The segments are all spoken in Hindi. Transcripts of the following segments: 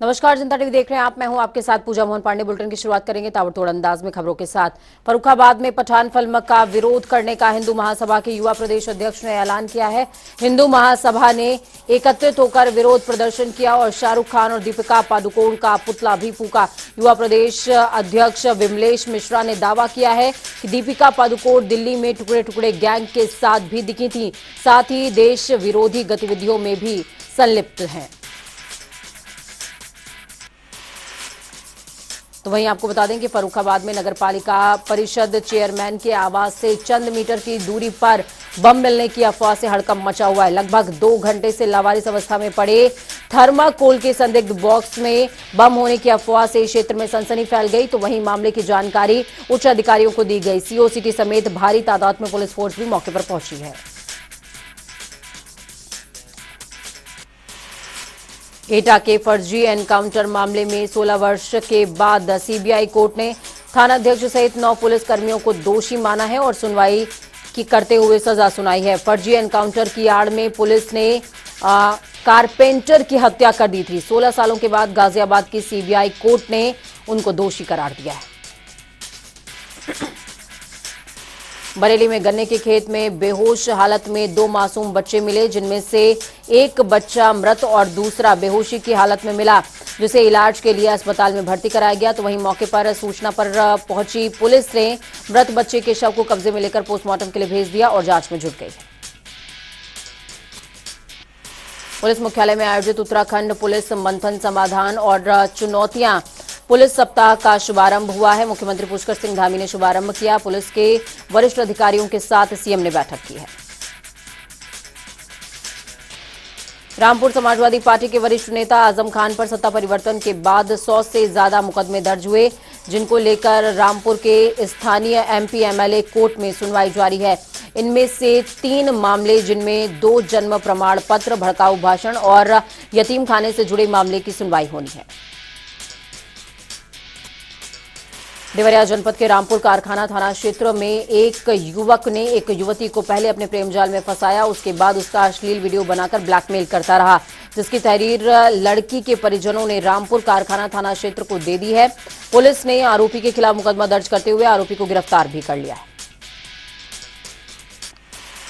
नमस्कार, जनता टीवी देख रहे हैं आप। मैं हूं आपके साथ पूजा मोहन पांडे। बुलेटिन की शुरुआत करेंगे ताबड़तोड़ अंदाज में खबरों के साथ। फर्रुखाबाद में पठान फिल्म का विरोध करने का हिंदू महासभा के युवा प्रदेश अध्यक्ष ने ऐलान किया है। हिंदू महासभा ने एकत्रित होकर विरोध प्रदर्शन किया और शाहरुख खान और दीपिका पादुकोण का पुतला भी फूका। युवा प्रदेश अध्यक्ष विमलेश मिश्रा ने दावा किया है कि दीपिका पादुकोण दिल्ली में टुकड़े टुकड़े गैंग के साथ भी दिखी थी, साथ ही देश विरोधी गतिविधियों में भी संलिप्त हैं। तो वहीं आपको बता दें कि फर्रुखाबाद में नगर पालिका परिषद चेयरमैन के आवास से चंद मीटर की दूरी पर बम मिलने की अफवाह से हड़कंप मचा हुआ है। लगभग 2 घंटे से लावारिस अवस्था में पड़े थर्माकोल के संदिग्ध बॉक्स में बम होने की अफवाह से क्षेत्र में सनसनी फैल गई। तो वहीं मामले की जानकारी उच्च अधिकारियों को दी गई। सीओ सिटी समेत भारी तादाद में पुलिस फोर्स भी मौके पर पहुंची है। एटा के फर्जी एनकाउंटर मामले में 16 वर्ष के बाद सीबीआई कोर्ट ने थानाध्यक्ष सहित 9 पुलिस कर्मियों को दोषी माना है और सुनवाई की करते हुए सजा सुनाई है। फर्जी एनकाउंटर की आड़ में पुलिस ने कारपेंटर की हत्या कर दी थी। 16 सालों के बाद गाजियाबाद की सीबीआई कोर्ट ने उनको दोषी करार दिया है। बरेली में गन्ने के खेत में बेहोश हालत में 2 मासूम बच्चे मिले, जिनमें से एक बच्चा मृत और दूसरा बेहोशी की हालत में मिला, जिसे इलाज के लिए अस्पताल में भर्ती कराया गया। तो वहीं मौके पर सूचना पर पहुंची पुलिस ने मृत बच्चे के शव को कब्जे में लेकर पोस्टमार्टम के लिए भेज दिया और जांच में जुट गई। पुलिस मुख्यालय में आयोजित उत्तराखंड पुलिस मंथन समाधान और चुनौतियां पुलिस सप्ताह का शुभारंभ हुआ है। मुख्यमंत्री पुष्कर सिंह धामी ने शुभारंभ किया। पुलिस के वरिष्ठ अधिकारियों के साथ सीएम ने बैठक की है। रामपुर समाजवादी पार्टी के वरिष्ठ नेता आजम खान पर सत्ता परिवर्तन के बाद 100 से ज्यादा मुकदमे दर्ज हुए, जिनको लेकर रामपुर के स्थानीय एमपी एमएलए कोर्ट में सुनवाई जारी है। इनमें से 3 मामले, जिनमें 2 जन्म प्रमाण पत्र, भड़काऊ भाषण और यतीम खाने से जुड़े मामले की सुनवाई होनी है। देवरिया जनपद के रामपुर कारखाना थाना क्षेत्र में एक युवक ने एक युवती को पहले अपने प्रेम जाल में फंसाया, उसके बाद उसका अश्लील वीडियो बनाकर ब्लैकमेल करता रहा, जिसकी तहरीर लड़की के परिजनों ने रामपुर कारखाना थाना क्षेत्र को दे दी है। पुलिस ने आरोपी के खिलाफ मुकदमा दर्ज करते हुए आरोपी को गिरफ्तार भी कर लिया है।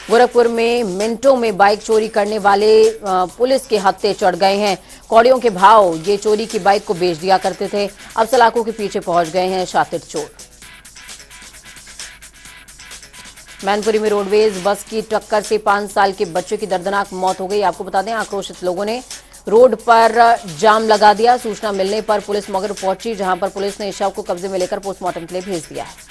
गोरखपुर में मिनटों में बाइक चोरी करने वाले पुलिस के हत्थे चढ़ गए हैं। कौड़ियों के भाव ये चोरी की बाइक को बेच दिया करते थे, अब सलाखों के पीछे पहुंच गए हैं शातिर चोर। मैनपुरी में रोडवेज बस की टक्कर से 5 साल के बच्चे की दर्दनाक मौत हो गई। आपको बता दें, आक्रोशित लोगों ने रोड पर जाम लगा दिया। सूचना मिलने पर पुलिस मौके पर पहुंची, जहां पर पुलिस ने शव को कब्जे में लेकर पोस्टमार्टम के लिए भेज दिया है।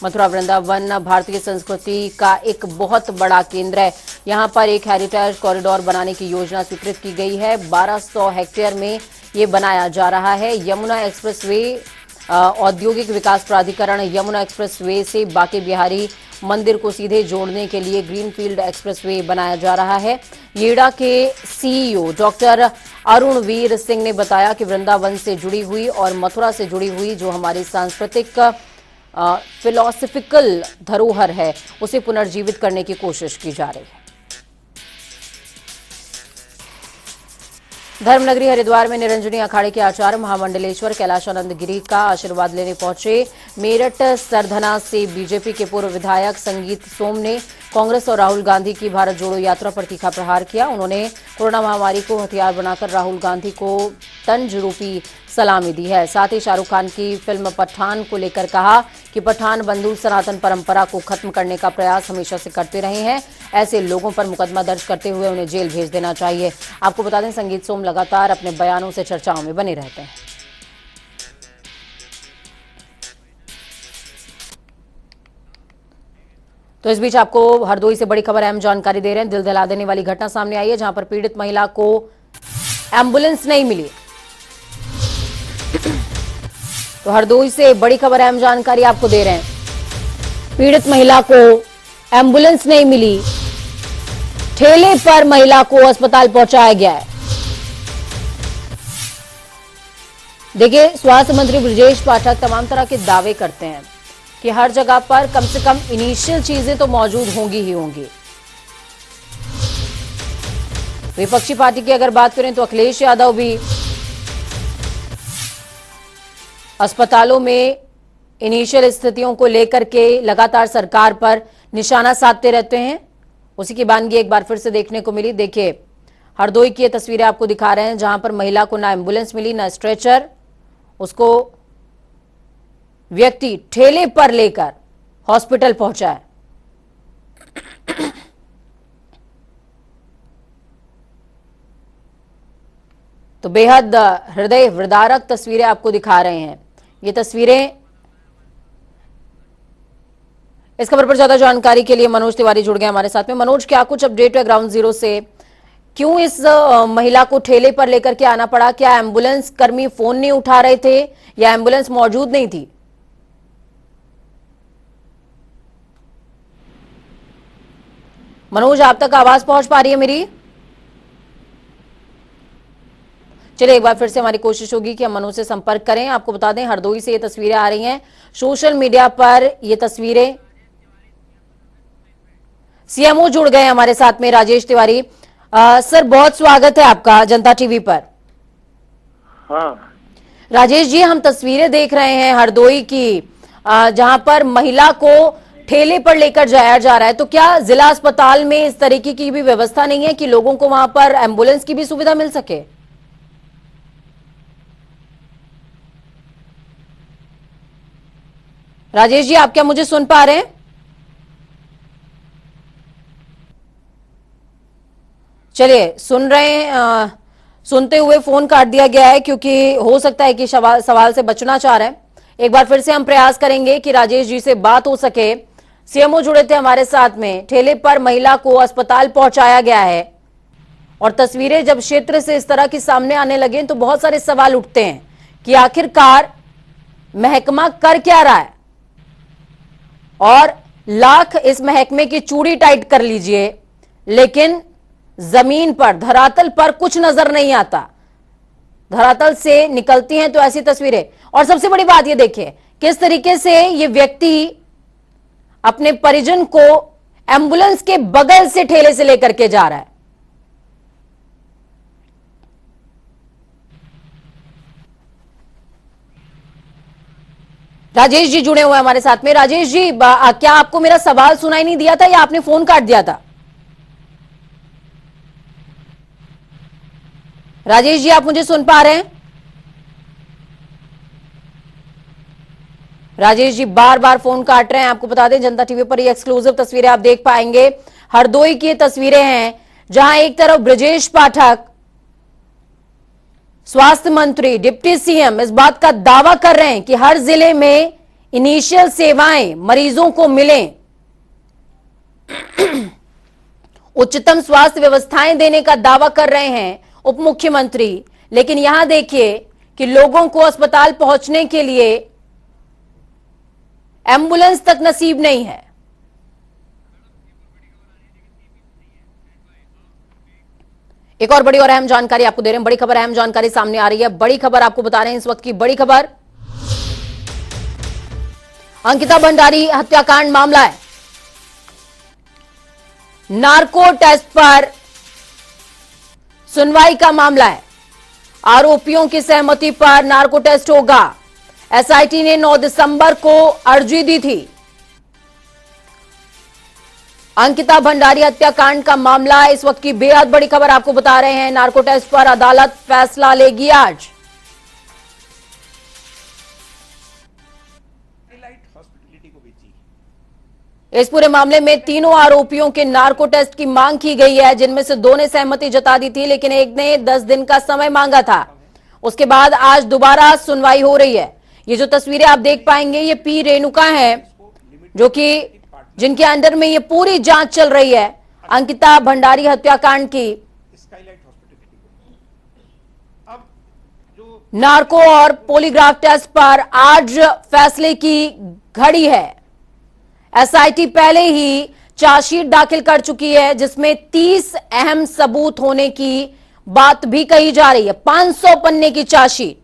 मथुरा वृंदावन भारतीय संस्कृति का एक बहुत बड़ा केंद्र है। यहां पर एक हेरिटेज कॉरिडोर बनाने की योजना स्वीकृत की गई है। 1200 हेक्टेयर में ये बनाया जा रहा है। यमुना एक्सप्रेसवे औद्योगिक विकास प्राधिकरण यमुना एक्सप्रेसवे से बांके बिहारी मंदिर को सीधे जोड़ने के लिए ग्रीनफील्ड एक्सप्रेसवे बनाया जा रहा है। येड़ा के सीईओ डॉक्टर अरुणवीर सिंह ने बताया कि वृंदावन से जुड़ी हुई और मथुरा से जुड़ी हुई जो हमारी सांस्कृतिक फिलोसफिकल धरोहर है, उसे पुनर्जीवित करने की कोशिश की जा रही है। धर्मनगरी हरिद्वार में निरंजनी अखाड़े के आचार्य महामंडलेश्वर कैलाशानंद गिरी का आशीर्वाद लेने पहुंचे मेरठ सरधना से बीजेपी के पूर्व विधायक संगीत सोम ने कांग्रेस और राहुल गांधी की भारत जोड़ो यात्रा पर तीखा प्रहार किया। उन्होंने कोरोना महामारी को हथियार बनाकर राहुल गांधी को तंज रूपी सलामी दी है। साथ ही शाहरुख खान की फिल्म पठान को लेकर कहा कि पठान बंधु सनातन परंपरा को खत्म करने का प्रयास हमेशा से करते रहे हैं। ऐसे लोगों पर मुकदमा दर्ज करते हुए उन्हें जेल भेज देना चाहिए। आपको बता दें, संगीत सोम लगातार अपने बयानों से चर्चाओं में बने रहते हैं। तो इस बीच आपको हरदोई से बड़ी खबर, अहम जानकारी दे रहे हैं। दिल दहला देने वाली घटना सामने आई है, जहां पर पीड़ित महिला को एम्बुलेंस नहीं मिली। तो हरदोई से बड़ी खबर, अहम जानकारी आपको दे रहे हैं। पीड़ित महिला को एम्बुलेंस नहीं मिली, ठेले पर महिला को अस्पताल पहुंचाया गया है। देखिए, स्वास्थ्य मंत्री बृजेश पाठक तमाम तरह के दावे करते हैं कि हर जगह पर कम से कम इनिशियल चीजें तो मौजूद होंगी ही होंगी। विपक्षी पार्टी की अगर बात करें तो अखिलेश यादव भी अस्पतालों में इनिशियल स्थितियों को लेकर के लगातार सरकार पर निशाना साधते रहते हैं। उसी की वानगी एक बार फिर से देखने को मिली। देखिए, हरदोई की ये तस्वीरें आपको दिखा रहे हैं, जहां पर महिला को ना एम्बुलेंस मिली ना स्ट्रेचर, उसको व्यक्ति ठेले पर लेकर हॉस्पिटल पहुंचा है। तो बेहद हृदय विदारक तस्वीरें आपको दिखा रहे हैं। ये तस्वीरें, इस खबर पर ज्यादा जानकारी के लिए मनोज तिवारी जुड़ गए हमारे साथ में। मनोज, क्या कुछ अपडेट है ग्राउंड जीरो से? क्यों इस महिला को ठेले पर लेकर के आना पड़ा? क्या एम्बुलेंस कर्मी फोन नहीं उठा रहे थे या एम्बुलेंस मौजूद नहीं थी? मनोज, आप तक आवाज पहुंच पा रही है मेरी? चलिए, एक बार फिर से हमारी कोशिश होगी कि हम मनोज से संपर्क करें। आपको बता दें, हरदोई से ये तस्वीरें आ रही हैं सोशल मीडिया पर। ये तस्वीरें, सीएमओ जुड़ गए हमारे साथ में, राजेश तिवारी। सर, बहुत स्वागत है आपका जनता टीवी पर। हाँ राजेश जी, हम तस्वीरें देख रहे हैं हरदोई की, जहां पर महिला को ठेले पर लेकर जाया जा रहा है। तो क्या जिला अस्पताल में इस तरीके की भी व्यवस्था नहीं है कि लोगों को वहां पर एम्बुलेंस की भी सुविधा मिल सके? राजेश जी, आप क्या मुझे सुन पा रहे हैं? चलिए, सुन रहे हैं, सुनते हुए फोन काट दिया गया है क्योंकि हो सकता है कि सवाल से बचना चाह रहे हैं। एक बार फिर से हम प्रयास करेंगे कि राजेश जी से बात हो सके। सीएमओ जुड़े थे हमारे साथ में। ठेले पर महिला को अस्पताल पहुंचाया गया है और तस्वीरें जब क्षेत्र से इस तरह की सामने आने लगे तो बहुत सारे सवाल उठते हैं कि आखिरकार महकमा कर क्या रहा है। और लाख इस महकमे की चूड़ी टाइट कर लीजिए, लेकिन जमीन पर, धरातल पर कुछ नजर नहीं आता। धरातल से निकलती हैं तो ऐसी तस्वीरें। और सबसे बड़ी बात ये देखिए, किस तरीके से ये व्यक्ति अपने परिजन को एम्बुलेंस के बगल से ठेले से लेकर के जा रहा है। राजेश जी जुड़े हुए हैं हमारे साथ में। राजेश जी, क्या आपको मेरा सवाल सुनाई नहीं दिया था या आपने फोन काट दिया था? राजेश जी, आप मुझे सुन पा रहे हैं? राजेश जी बार बार फोन काट रहे हैं। आपको बता दें, जनता टीवी पर ये एक्सक्लूसिव तस्वीरें आप देख पाएंगे। हरदोई की तस्वीरें हैं, जहां एक तरफ ब्रजेश पाठक, स्वास्थ्य मंत्री, डिप्टी सीएम, इस बात का दावा कर रहे हैं कि हर जिले में इनिशियल सेवाएं मरीजों को मिलें, उच्चतम स्वास्थ्य व्यवस्थाएं देने का दावा कर रहे हैं उप मुख्यमंत्री। लेकिन यहां देखिए कि लोगों को अस्पताल पहुंचने के लिए एम्बुलेंस तक नसीब नहीं है। एक और बड़ी और अहम जानकारी आपको दे रहे हैं। बड़ी खबर, अहम जानकारी सामने आ रही है। बड़ी खबर आपको बता रहे हैं, इस वक्त की बड़ी खबर, अंकिता भंडारी हत्याकांड मामला है। नार्को टेस्ट पर सुनवाई का मामला है। आरोपियों की सहमति पर नार्को टेस्ट होगा। एसआईटी ने 9 दिसंबर को अर्जी दी थी। अंकिता भंडारी हत्याकांड का मामला इस वक्त की बेहद बड़ी खबर आपको बता रहे हैं। नार्को टेस्ट पर अदालत फैसला लेगी आज। इस पूरे मामले में तीनों आरोपियों के नार्को टेस्ट की मांग की गई है, जिनमें से 2 ने सहमति जता दी थी, लेकिन एक ने 10 दिन का समय मांगा था। उसके बाद आज दोबारा सुनवाई हो रही है। ये जो तस्वीरें आप देख पाएंगे, ये पी रेणुका है, जो कि जिनके अंडर में ये पूरी जांच चल रही है अंकिता भंडारी हत्याकांड की। नार्को और पॉलीग्राफ टेस्ट पर आज फैसले की घड़ी है। एसआईटी पहले ही चार्जशीट दाखिल कर चुकी है, जिसमें 30 अहम सबूत होने की बात भी कही जा रही है। 500 पन्ने की चार्जशीट।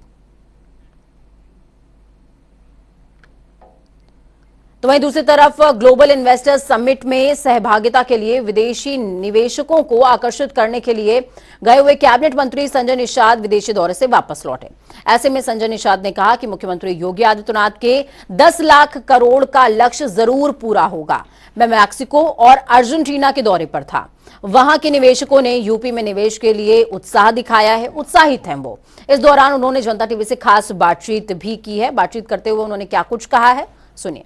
तो वहीं दूसरी तरफ ग्लोबल इन्वेस्टर्स समिट में सहभागिता के लिए विदेशी निवेशकों को आकर्षित करने के लिए गए हुए कैबिनेट मंत्री संजय निषाद विदेशी दौरे से वापस लौटे। ऐसे में संजय निषाद ने कहा कि मुख्यमंत्री योगी आदित्यनाथ के 10 लाख करोड़ का लक्ष्य जरूर पूरा होगा। मैं मैक्सिको और अर्जेंटीना के दौरे पर था, वहां के निवेशकों ने यूपी में निवेश के लिए उत्साह दिखाया है, उत्साहित हैं वो। इस दौरान उन्होंने जनता टीवी से खास बातचीत भी की है। बातचीत करते हुए उन्होंने क्या कुछ कहा है, सुनिए।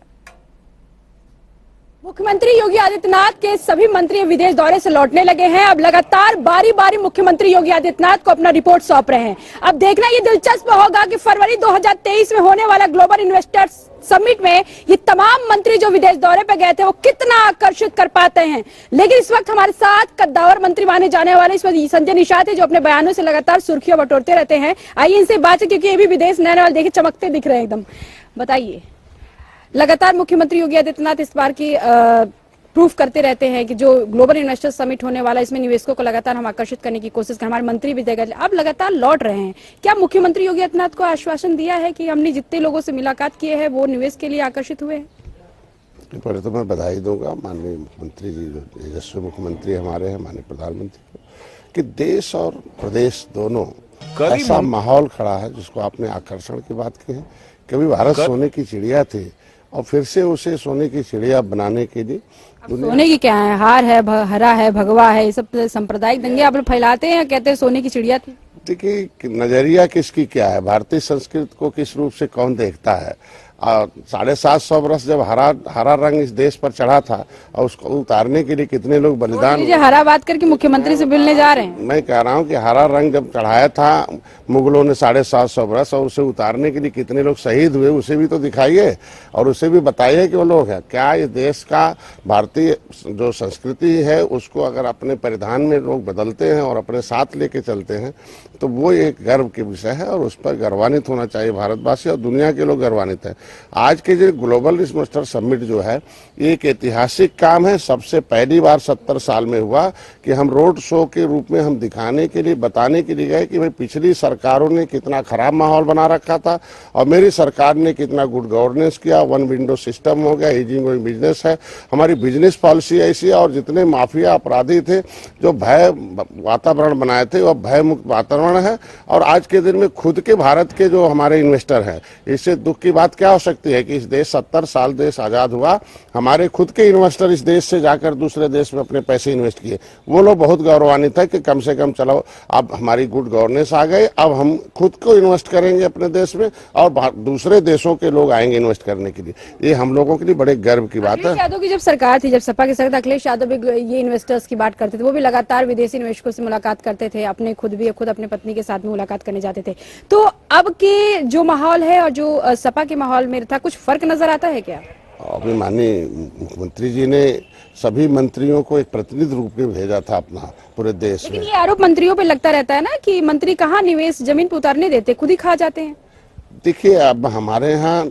मुख्यमंत्री योगी आदित्यनाथ के सभी मंत्री विदेश दौरे से लौटने लगे हैं। अब लगातार बारी बारी मुख्यमंत्री योगी आदित्यनाथ को अपना रिपोर्ट सौंप रहे हैं। अब देखना ये दिलचस्प होगा कि फरवरी 2023 में होने वाला ग्लोबल इन्वेस्टर्स समिट में ये तमाम मंत्री जो विदेश दौरे पे गए थे वो कितना आकर्षित कर पाते हैं। लेकिन इस वक्त हमारे साथ कद्दावर मंत्री माने जाने वाले इस वक्त संजय निषाद है, जो अपने बयानों से लगातार सुर्खियां बटोरते रहते हैं। आइए इनसे बात है, क्योंकि ये भी विदेश नए वाले देखिए चमकते दिख रहे हैं एकदम। बताइए, लगातार मुख्यमंत्री योगी आदित्यनाथ इस बार की प्रूफ करते रहते हैं कि जो ग्लोबल इन्वेस्टर्स समिट होने वाला है इसमें निवेशकों को लगातार हम आकर्षित करने की कोशिश करें। हमारे मंत्री भी देगा, अब लगातार लौट रहे हैं। क्या मुख्यमंत्री योगी आदित्यनाथ को आश्वासन दिया है कि हमने जितने लोगों से मुलाकात किए हैं वो निवेश के लिए आकर्षित हुए हैं? पहले तो मैं बधाई दूंगा माननीय मुख्यमंत्री जी, जो यशस्वी मुख्यमंत्री हमारे हैं, माननीय प्रधानमंत्री को, कि देश और प्रदेश दोनों ऐसा माहौल खड़ा है जिसको आपने आकर्षण की बात की है। कभी भारत सोने की चिड़िया थी और फिर से उसे सोने की चिड़िया बनाने के लिए सोने की क्या है, हार है, हरा है, भगवा है, ये सब सांप्रदायिक दंगे आप लोग फैलाते हैं या कहते हैं सोने की चिड़िया थी? देखिए, नजरिया किसकी क्या है, भारतीय संस्कृति को किस रूप से कौन देखता है। 750 वर्ष जब हरा रंग इस देश पर चढ़ा था और उसको उतारने के लिए कितने लोग बलिदान। हरा बात करके मुख्यमंत्री से मिलने जा रहे हैं। मैं कह रहा हूं कि हरा रंग जब चढ़ाया था मुगलों ने 750 वर्ष, और उसे उतारने के लिए कितने लोग शहीद हुए उसे भी तो दिखाइए और उसे भी बताइए कि वो लोग हैं क्या। ये देश का भारतीय जो संस्कृति है उसको अगर अपने परिधान में लोग बदलते हैं और अपने साथ लेके चलते हैं तो वो एक गर्व के विषय है और उस पर गर्वान्वित होना चाहिए भारतवासी और दुनिया के लोग गर्वान्वित हैं। आज के जो ग्लोबल इन्वेस्टर समिट जो है ये एक ऐतिहासिक काम है। सबसे पहली बार 70 साल में हुआ कि हम रोड शो के रूप में हम दिखाने के लिए, बताने के लिए गए कि भाई पिछली सरकारों ने कितना खराब माहौल बना रखा था और मेरी सरकार ने कितना गुड गवर्नेंस किया। वन विंडो सिस्टम हो गया, ईजिंग ऑफ बिजनेस है, हमारी बिजनेस पॉलिसी ऐसी है। और जितने माफिया अपराधी थे जो भय वातावरण बनाए थे वह भय मुक्त वातावरण है। और आज के दिन में खुद के भारत के जो हमारे इन्वेस्टर हैं, इससे दुख की बात क्या हो सकती है कि इस देश 70 साल देश आजाद हुआ, हमारे खुद के इन्वेस्टर इस देश से जाकर दूसरे देश में अपने पैसे इन्वेस्ट किए। वो लोग बहुत गौरवान्वित है कि कम से कम चलो अब हमारी गुड गवर्नेंस आ गई, अब हम खुद को इन्वेस्ट करेंगे अपने देश में और दूसरे देशों के लोग आएंगे इन्वेस्ट करने के लिए। ये हम लोगों के लिए बड़े गर्व की बात है। अखिलेश यादव की जब सरकार थी, जब सपा के साथ अखिलेश यादव भी ये इन्वेस्टर्स की बात करते थे, वो भी लगातार विदेशी निवेशकों से मुलाकात करते थे, अपने खुद अपने पत्नी के साथ में मुलाकात करने जाते थे। तो अब के जो माहौल है और जो सपा के माहौल में था, कुछ फर्क नजर आता है क्या? अभी माननीय मुख्यमंत्री जी ने सभी मंत्रियों को एक प्रतिनिधि रूप में भेजा था अपना पूरे देश में। लेकिन ये आरोप मंत्रियों पे लगता रहता है ना कि मंत्री कहाँ निवेश जमीन पर उतारने देते, खुद ही खा जाते हैं। देखिए, अब हमारे यहाँ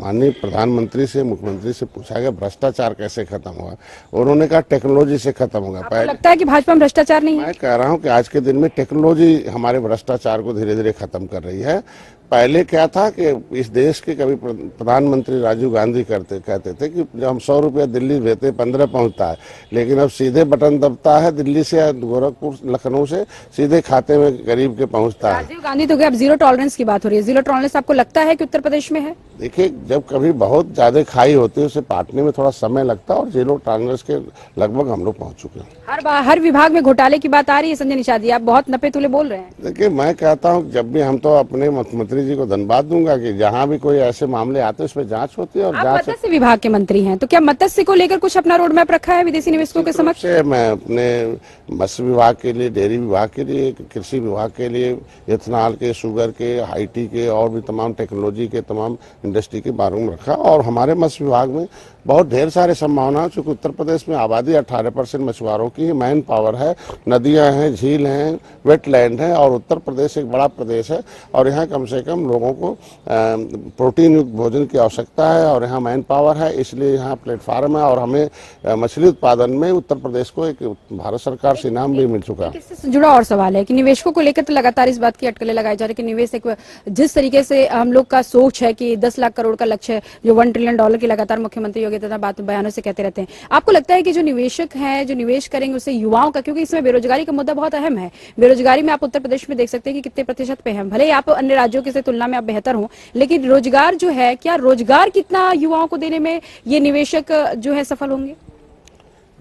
माननीय प्रधानमंत्री से, मुख्यमंत्री से पूछा गया भ्रष्टाचार कैसे खत्म होगा, उन्होंने कहा टेक्नोलॉजी से खत्म होगा। आपको लगता है कि भाजपा में भ्रष्टाचार नहीं है? मैं कह रहा हूं कि आज के दिन में टेक्नोलॉजी हमारे भ्रष्टाचार को धीरे धीरे खत्म कर रही है। पहले क्या था कि इस देश के कभी प्रधानमंत्री राजीव गांधी कहते थे कि जब हम 100 रुपया दिल्ली भेजते 15 पहुंचता है, लेकिन अब सीधे बटन दबता है दिल्ली से, गोरखपुर लखनऊ से सीधे खाते में गरीब के पहुंचता है। राजीव गांधी तो अब जीरो टॉलरेंस की बात हो रही है। जीरो टॉलरेंस आपको लगता है कि उत्तर प्रदेश में है? देखिए, जब कभी बहुत ज्यादा खाई होती है उसे पाटने में थोड़ा समय लगता है और जीरो टॉलरेंस के लगभग हम लोग पहुंच चुके हैं। हर विभाग में घोटाले की बात आ रही है। संजय निषाद जी, आप बहुत नपे तुले बोल रहे हैं। देखिए, मैं कहता हूं जब भी हम तो अपने मुख्यमंत्री जी को धन्यवाद दूंगा कि जहां भी कोई ऐसे मामले आते हैं उसमें जांच होती है। और आप मत्स्य विभाग के मंत्री हैं, तो क्या मत्स्य को लेकर कुछ अपना रोड मैप रखा है विदेशी निवेशकों के समक्ष? मैं अपने मत्स्य विभाग के लिए, डेयरी विभाग के लिए, कृषि विभाग के लिए, इथेनॉल के, शुगर के, आईटी के और भी तमाम टेक्नोलॉजी के, तमाम इंडस्ट्री के बारे में रखा। और हमारे मत्स्य विभाग में बहुत ढेर सारे संभावना, चूंकि उत्तर प्रदेश में आबादी 18% मछुआरों की, मैन पावर है, नदियां हैं, झील हैं, वेटलैंड है और उत्तर प्रदेश एक बड़ा प्रदेश है और यहाँ कम से कम लोगों को प्रोटीन युक्त भोजन की आवश्यकता है और यहाँ मैन पावर है, इसलिए यहाँ प्लेटफार्म है और हमें मछली उत्पादन में उत्तर प्रदेश को एक भारत सरकार से इनाम भी मिल चुका है। इससे जुड़ा और सवाल है कि निवेशकों को लेकर तो लगातार इस बात की अटकलें लगाई जा रही है कि निवेश एक जिस तरीके से हम लोग का सोच है कि 10 लाख करोड़ का लक्ष्य है, जो $1 ट्रिलियन की लगातार मुख्यमंत्री योगी आदित्यनाथ बयानों से कहते रहते हैं, आपको लगता है कि जो निवेशक हैं जो निवेश करेंगे उससे युवाओं का, क्योंकि इसमें बेरोजगारी का मुद्दा बहुत अहम है, बेरोजगारी में आप उत्तर प्रदेश में देख सकते हैं कि कितने प्रतिशत पे है, भले ही आप अन्य राज्यों के से तुलना में आप बेहतर हो, लेकिन रोजगार जो है, क्या रोजगार कितना युवाओं को देने में ये निवेशक जो है सफल होंगे?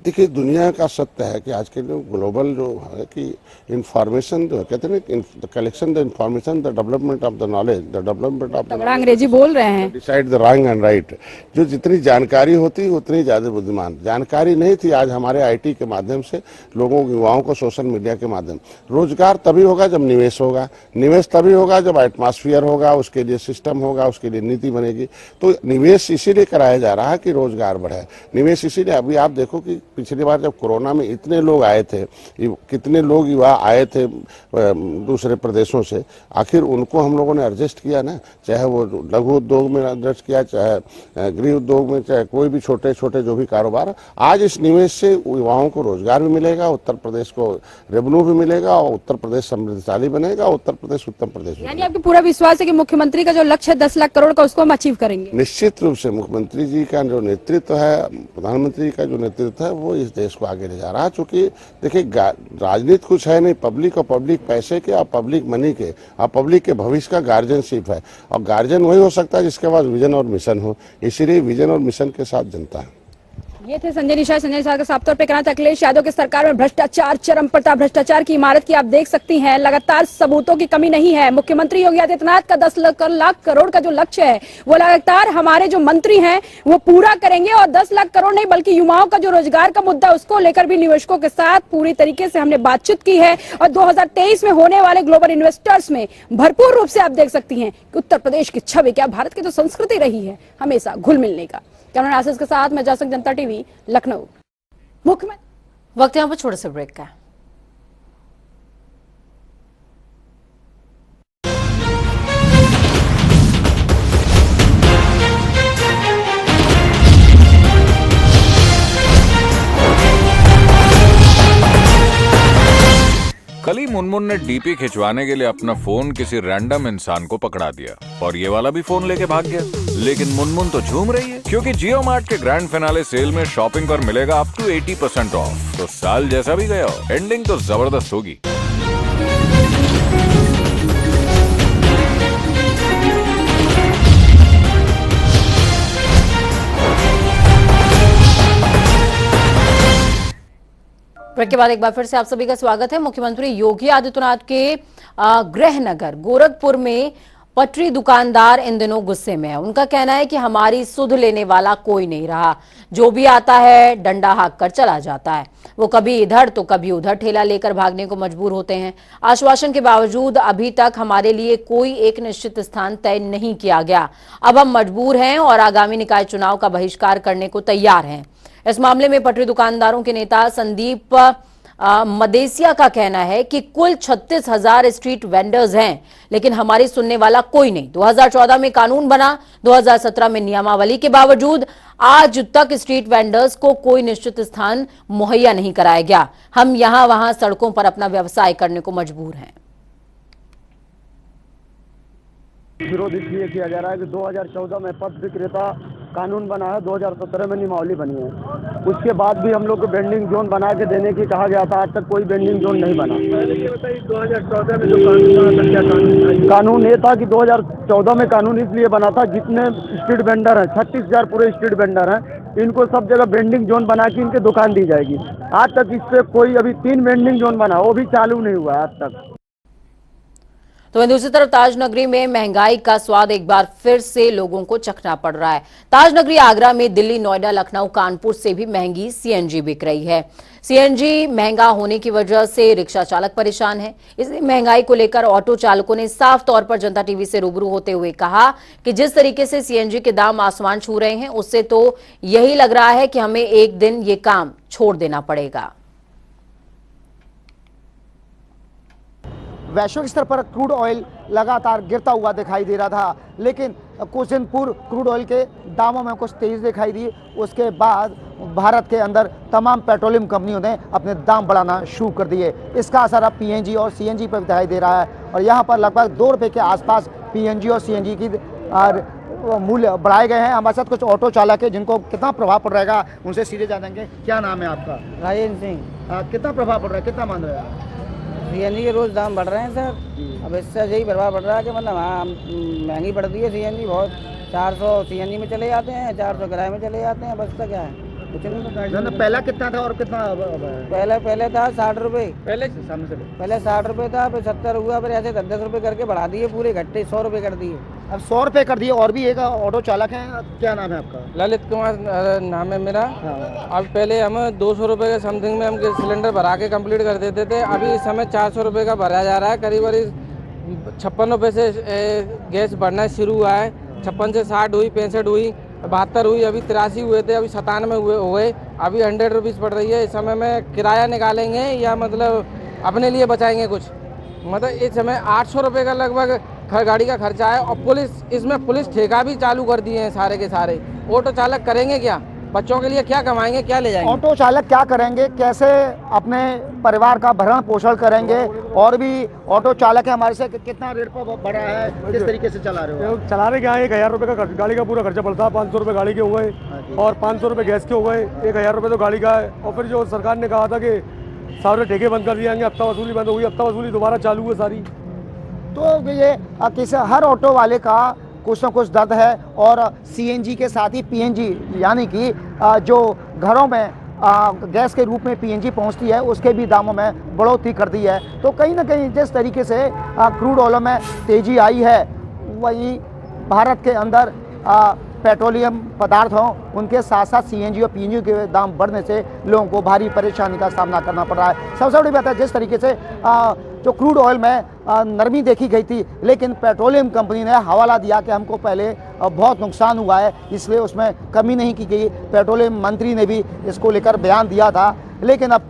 देखिए, दुनिया का सत्य है कि आज के जो ग्लोबल जो है कि इंफॉर्मेशन जो कहते हैं the collection the information the development of the knowledge the development of बड़ा अंग्रेजी बोल रहे हैं, decide the wrong and right. जो जितनी जानकारी होती उतनी ज्यादा बुद्धिमान। जानकारी नहीं थी, आज हमारे आईटी के माध्यम से लोगों युवाओं को सोशल मीडिया के माध्यम। रोजगार तभी होगा जब निवेश होगा, निवेश तभी होगा जब एटमॉस्फेयर होगा, उसके लिए सिस्टम होगा, उसके लिए नीति बनेगी। तो निवेश इसीलिए कराया जा रहा है कि रोजगार बढ़े। निवेश इसीलिए, अभी आप देखो कि पिछली बार जब कोरोना में इतने लोग आए थे, कितने लोग युवा आए थे दूसरे प्रदेशों से, आखिर उनको हम लोगों ने एडजस्ट किया ना, चाहे वो लघु उद्योग में एडजस्ट किया, चाहे गृह उद्योग में, चाहे कोई भी छोटे छोटे जो भी कारोबार। आज इस निवेश से युवाओं को रोजगार भी मिलेगा, उत्तर प्रदेश को रेवेन्यू भी मिलेगा और उत्तर प्रदेश समृद्धशाली बनेगा, उत्तर प्रदेश उत्तम प्रदेश। यानी आपको पूरा विश्वास है कि मुख्यमंत्री का जो लक्ष्य है 10 लाख करोड़ का, उसको हम अचीव करेंगे? निश्चित रूप से मुख्यमंत्री जी का जो नेतृत्व है, प्रधानमंत्री का जो नेतृत्व है, वो इस देश को आगे ले जा रहा है। चूंकि देखिए, राजनीति कुछ है नहीं, पब्लिक और पब्लिक पैसे के और पब्लिक मनी के और पब्लिक के भविष्य का गार्जियनशिप है, और गार्जियन वही हो सकता है जिसके पास विजन और मिशन हो। इसीलिए विजन और मिशन के साथ जनता है। ये थे संजय निषाद। संजय निषाद का साफ तौर पे कहना था अखिलेश यादव की सरकार में भ्रष्टाचार चरम पर था। भ्रष्टाचार की इमारत की आप देख सकती हैं, लगातार सबूतों की कमी नहीं है। मुख्यमंत्री योगी आदित्यनाथ का 10 लाख करोड़ का जो लक्ष्य है वो लगातार हमारे जो मंत्री हैं वो पूरा करेंगे, और 10 लाख करोड़ नहीं बल्कि युवाओं का जो रोजगार का मुद्दा, उसको लेकर भी निवेशकों के साथ पूरी तरीके से हमने बातचीत की है। और 2023 में होने वाले ग्लोबल इन्वेस्टर्स में भरपूर रूप से आप देख सकती हैं कि उत्तर प्रदेश की छवि, क्या भारत की तो संस्कृति रही है हमेशा घुल मिलने का। कैमरा आशीष के साथ मैं जासक जनता टीवी, लखनऊ। मुख्यमंत्री वक्त यहाँ पर छोटे से ब्रेक का। कल ही मुनमुन ने डीपी खिंचवाने के लिए अपना फोन किसी रैंडम इंसान को पकड़ा दिया और ये वाला भी फोन लेके भाग गया। लेकिन मुनमुन तो झूम रही है, क्योंकि जियो मार्ट के ग्रैंड फिनाले सेल में शॉपिंग पर मिलेगा अप टू 80% ऑफ। तो साल जैसा भी गया हो, एंडिंग तो जबरदस्त होगी। ब्रेक के बाद एक बार फिर से आप सभी का स्वागत है। मुख्यमंत्री योगी आदित्यनाथ के गृह नगर गोरखपुर में पटरी दुकानदार इन दिनों गुस्से में है। उनका कहना है कि हमारी सुध लेने वाला कोई नहीं रहा, जो भी आता है डंडा हाँक कर चला जाता है। वो कभी इधर तो कभी उधर ठेला लेकर भागने को मजबूर होते हैं। आश्वासन के बावजूद अभी तक हमारे लिए कोई एक निश्चित स्थान तय नहीं किया गया। अब हम मजबूर हैं और आगामी निकाय चुनाव का बहिष्कार करने को तैयार हैं। इस मामले में पटरी दुकानदारों के नेता संदीप मदेसिया का कहना है कि कुल 36,000 स्ट्रीट वेंडर्स हैं, लेकिन हमारी सुनने वाला कोई नहीं। 2014 में कानून बना, 2017 में नियमावली के बावजूद आज तक स्ट्रीट वेंडर्स को कोई निश्चित स्थान मुहैया नहीं कराया गया। हम यहां वहां सड़कों पर अपना व्यवसाय करने को मजबूर हैं। विरोध इसलिए किया जा रहा है कि 2014 में पथ विक्रेता कानून बना है, 2017 में नियमावली बनी है। उसके बाद भी हम लोग को वेंडिंग जोन बना के देने की कहा गया था, आज तक कोई वेंडिंग जोन नहीं बना। 2014 में जो कानून था, क्या कानून ये था कि 2014 में कानून इसलिए बना था, जितने स्ट्रीट वेंडर हैं, 36,000 पूरे स्ट्रीट वेंडर हैं, इनको सब जगह वेंडिंग जोन बना के इनके दुकान दी जाएगी। आज तक इस पे कोई, अभी 3 वेंडिंग जोन बना, वो भी चालू नहीं हुआ आज तक। तो वहीं दूसरी तरफ ताज नगरी में महंगाई का स्वाद एक बार फिर से लोगों को चखना पड़ रहा है। ताज नगरी आगरा में दिल्ली, नोएडा, लखनऊ, कानपुर से भी महंगी सीएनजी बिक रही है। सीएनजी महंगा होने की वजह से रिक्शा चालक परेशान है। इसी महंगाई को लेकर ऑटो चालकों ने साफ तौर पर जनता टीवी से रूबरू होते हुए कहा कि जिस तरीके से सीएनजी के दाम आसमान छू रहे हैं, उससे तो यही लग रहा है कि हमें एक दिन ये काम छोड़ देना पड़ेगा। वैश्विक स्तर पर क्रूड ऑयल लगातार गिरता हुआ दिखाई दे रहा था, लेकिन कुछ दिन पूर्व क्रूड ऑयल के दामों में कुछ तेज़ी दिखाई दी। उसके बाद भारत के अंदर तमाम पेट्रोलियम कंपनियों ने अपने दाम बढ़ाना शुरू कर दिए। इसका असर अब पीएनजी और सीएनजी पर दिखाई दे रहा है और यहाँ पर लगभग 2 रुपये के आसपास पीएनजी और सीएनजी की मूल्य बढ़ाए गए हैं। हमारे साथ कुछ ऑटो चालक है जिनको कितना प्रभाव पड़ रहेगा उनसे सीधे जानेंगे। क्या नाम है आपका? राजेंद्र सिंह। कितना प्रभाव पड़ रहा है, कितना मान रहे हैं? सीएनजी के रोज दाम बढ़ रहे हैं सर। अब इससे यही प्रभाव पड़ रहा है कि मतलब हाँ महंगी पड़ती है सीएनजी बहुत। 400 सीएनजी में चले जाते हैं, 400 किराए में चले जाते हैं, बचता क्या है? कुछ नहीं। पहला कितना था और कितना पहले था 60 रुपये। सामने से पहले 60 रुपये था, फिर 70 हुआ, फिर ऐसे 10 रुपये करके बढ़ा दिए, पूरे घट्टे 100 रुपये कर दिए। अब 100 रुपये कर दिए। और भी एक ऑटो चालक है, क्या नाम है आपका? ललित कुमार नाम है मेरा। अब पहले हम 200 रुपये के समथिंग में हम सिलेंडर भरा के कंप्लीट कर देते थे, अभी इस समय 400 रुपये का भरा जा रहा है। करीब 56 रुपये से गैस बढ़ना शुरू हुआ है। 56 से 60 हुई, 65 हुई, 72 हुई, अभी 83 हुए थे, अभी 97 हो गए। अभी 100 रुपीज़ पड़ रही है। इस समय में किराया निकालेंगे या मतलब अपने लिए बचाएंगे कुछ, मतलब इस समय 800 रुपये का लगभग गाड़ी का खर्चा है। और पुलिस ठेका भी चालू कर दिए हैं सारे के सारे। ऑटो चालक करेंगे क्या? बच्चों के लिए क्या कमाएंगे, क्या ले जाएंगे? ऑटो चालक क्या करेंगे, कैसे अपने परिवार का भरण पोषण करेंगे? और भी ऑटो चालक है हमारे से। कितना रेट पर बढ़ा है, किस तरीके से चला रहे हो? चला रहे क्या है? 1000 रुपये का गाड़ी का पूरा खर्चा पड़ता है। 500 रुपये गाड़ी के हो गए और 500 रुपये गैस के हो गए। 1000 रुपये तो गाड़ी का है। और फिर जो सरकार ने कहा था कि सारे ठेके बंद कर दिए जाएंगे, हफ्ता वसूली बंद हो गई, हफ्ता वसूली दोबारा चालू है सारी। तो ये किसी हर ऑटो वाले का कुछ न कुछ दर्द है। और सीएनजी के साथ ही पीएनजी यानी कि जो घरों में गैस के रूप में पीएनजी पहुंचती है उसके भी दामों में बढ़ोतरी कर दी है। तो कहीं ना कहीं जिस तरीके से क्रूड ऑयल में तेज़ी आई है, वही भारत के अंदर पेट्रोलियम पदार्थ हों उनके साथ साथ सीएनजी और पीएनजी के दाम बढ़ने से लोगों को भारी परेशानी का सामना करना पड़ रहा है। सबसे बड़ी बात है जिस तरीके से जो क्रूड ऑयल में नरमी देखी गई थी, लेकिन पेट्रोलियम कंपनी ने हवाला दिया कि हमको पहले बहुत नुकसान हुआ है, इसलिए उसमें कमी नहीं की गई। पेट्रोलियम मंत्री ने भी इसको लेकर बयान दिया था। लेकिन अब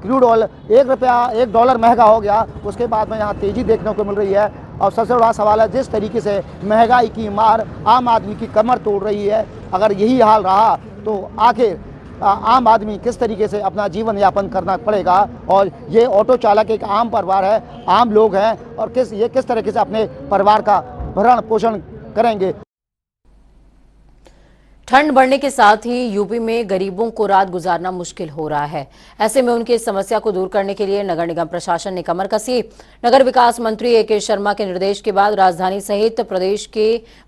क्रूड ऑयल $1 महंगा हो गया, उसके बाद में यहाँ तेज़ी देखने को मिल रही है। और सबसे बड़ा सवाल है जिस तरीके से महंगाई की मार आम आदमी की कमर तोड़ रही है, अगर यही हाल रहा तो आखिर आम आदमी किस तरीके से अपना जीवन यापन करना पड़ेगा। और ये ऑटो चालक एक आम परिवार है, आम लोग हैं, और किस तरीके से अपने परिवार का भरण पोषण करेंगे। ठंड बढ़ने के साथ ही यूपी में गरीबों को रात गुजारना मुश्किल हो रहा है। ऐसे में उनकी इस समस्या को दूर करने के लिए नगर निगम प्रशासन ने कमर कसी। नगर विकास मंत्री ए.के. शर्मा के निर्देश के बाद राजधानी सहित प्रदेश के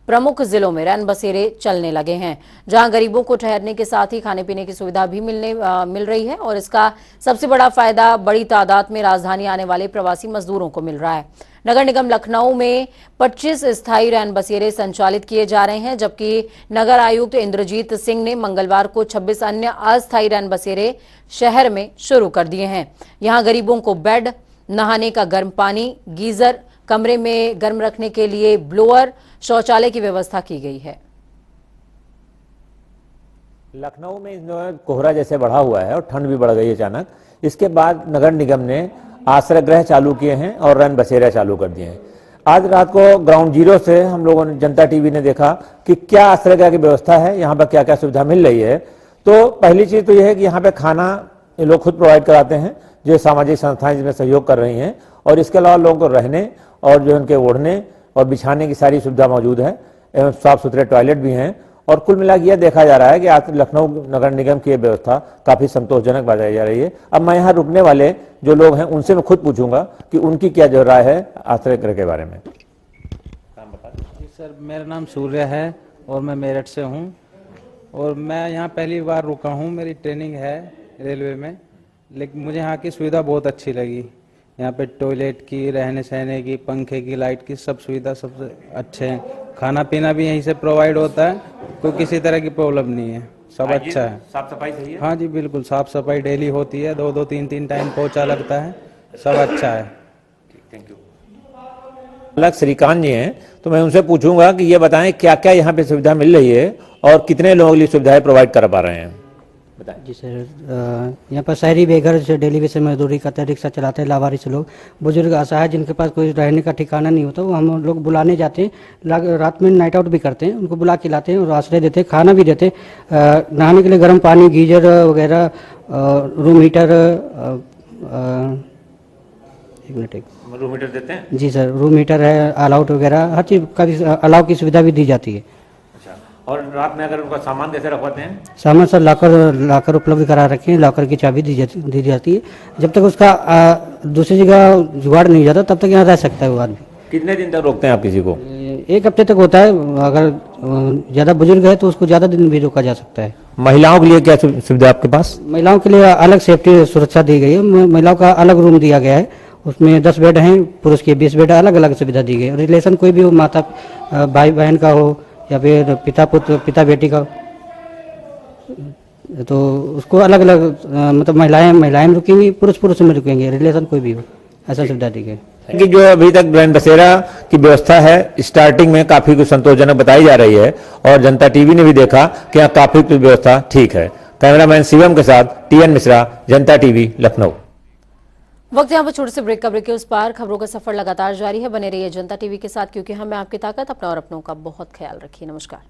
प्रमुख जिलों में रैन बसेरे चलने लगे हैं, जहां गरीबों को ठहरने के साथ ही खाने पीने की सुविधा भी मिल रही है। और इसका सबसे बड़ा फायदा बड़ी तादाद में राजधानी आने वाले प्रवासी मजदूरों को मिल रहा है। नगर निगम लखनऊ में 25 स्थायी रैन बसेरे संचालित किए जा रहे हैं, जबकि नगर आयुक्त इंद्रजीत सिंह ने मंगलवार को 26 अन्य अस्थायी रैन बसेरे शहर में शुरू कर दिए हैं। यहां गरीबों को बेड, नहाने का गर्म पानी, गीजर, कमरे में गर्म रखने के लिए ब्लोअर, शौचालय की व्यवस्था की गई है। लखनऊ में कोहरा जैसे बढ़ा हुआ है और ठंड भी बढ़ गई अचानक। इसके बाद नगर निगम ने आश्रय गृह चालू किए हैं और रैन बसेरा चालू कर दिए हैं। आज रात को ग्राउंड जीरो से हम लोगों ने, जनता टीवी ने देखा कि क्या आश्रय गृह की व्यवस्था है, यहाँ पर क्या क्या सुविधा मिल रही है। तो पहली चीज तो यह है कि यहाँ पे खाना ये लोग खुद प्रोवाइड कराते हैं, जो सामाजिक संस्थाएं जिसमें सहयोग कर रही हैं। और इसके अलावा लोगों को रहने और जो उनके ओढ़ने और बिछाने की सारी सुविधा मौजूद है, एवं साफ सुथरे टॉयलेट भी हैं। और कुल मिला यह देखा जा रहा है कि आज लखनऊ नगर निगम की व्यवस्था काफी संतोषजनक बताई जा रही है। अब मैं यहाँ रुकने वाले जो लोग हैं उनसे मैं खुद पूछूंगा कि उनकी क्या जो राय है आश्रय गृह के बारे में। जी सर, मेरा नाम सूर्य है और मैं मेरठ से हूँ और मैं यहाँ पहली बार रुका हूँ। मेरी ट्रेनिंग है रेलवे में, लेकिन मुझे यहाँ की सुविधा बहुत अच्छी लगी। यहाँ पे टॉयलेट की, रहने सहने की, पंखे की, लाइट की सब सुविधा सबसे अच्छे हैं। खाना पीना भी यहीं से प्रोवाइड होता है, कोई किसी तरह की प्रॉब्लम नहीं है, सब अच्छा है। साफ सफाई सही है? हाँ जी बिल्कुल, साफ सफाई डेली होती है, 2-2, 3-3 टाइम पोछा लगता है, सब अच्छा है। Thank you. अलग श्रीकांत जी हैं, तो मैं उनसे पूछूंगा कि ये बताएं क्या क्या यहाँ पे सुविधा मिल रही है और कितने लोगों के लिए सुविधाएं प्रोवाइड कर पा रहे हैं। बताएं। जी सर, यहाँ पर शहरी बेघर जो डेली बेसिस मजदूरी करते हैं, रिक्शा चलाते हैं, लावारिस लोग, बुजुर्ग असहाय जिनके पास कोई रहने का ठिकाना नहीं होता, वो हम लोग बुलाने जाते हैं, रात में नाइट आउट भी करते हैं, उनको बुला के लाते हैं और आश्रय देते हैं, खाना भी देते हैं, नहाने के लिए गर्म पानी, गीजर वगैरह, रूम हीटर, एक मिनट रूम हीटर देते हैं? जी सर, रूम हीटर है, ऑल आउट वगैरह हर चीज़ का अलाउ की सुविधा भी दी जाती है। और रात में अगर उनका सामान कैसे रखवाते हैं? सामान सर लाकर उपलब्ध करा रखे हैं, लॉकर की चाबी दी जाती है। जब तक उसका दूसरी जगह जुगाड़ नहीं जाता तब तक यहाँ रह सकता है वो आदमी। कितने दिन तक रोकते हैं आप किसी को? 1 हफ्ते तक होता है, अगर ज़्यादा बुजुर्ग है तो उसको ज़्यादा दिन भी रोका जा सकता है। महिलाओं के लिए क्या सुविधा आपके पास? महिलाओं के लिए अलग सेफ्टी सुरक्षा दी गई है, महिलाओं का अलग रूम दिया गया है, उसमें 10 बेड हैं, पुरुष के 20 बेड, अलग अलग सुविधा दी गई है। रिलेशन कोई भी हो, माता भाई बहन का हो या फिर पिता पुत्र पिता बेटी का, तो उसको अलग अलग मतलब महिलाएं में रुकेंगी, पुरुष में रुकेंगे, रिलेशन कोई भी हो, ऐसा सुविधा दी गई। कि जो अभी तक रैन बसेरा की व्यवस्था है स्टार्टिंग में काफी कुछ संतोषजनक बताई जा रही है और जनता टीवी ने भी देखा कि यहाँ काफी कुछ व्यवस्था ठीक है। कैमरामैन शिवम के साथ TN मिश्रा, जनता टीवी, लखनऊ। वक्त यहाँ पर छोटे से ब्रेक का ब्रेक के उस पार। खबरों का सफर लगातार जारी है, बने रहिए जनता टीवी के साथ, क्योंकि हमें आपकी ताकत, अपना और अपनों का बहुत ख्याल रखिए। नमस्कार।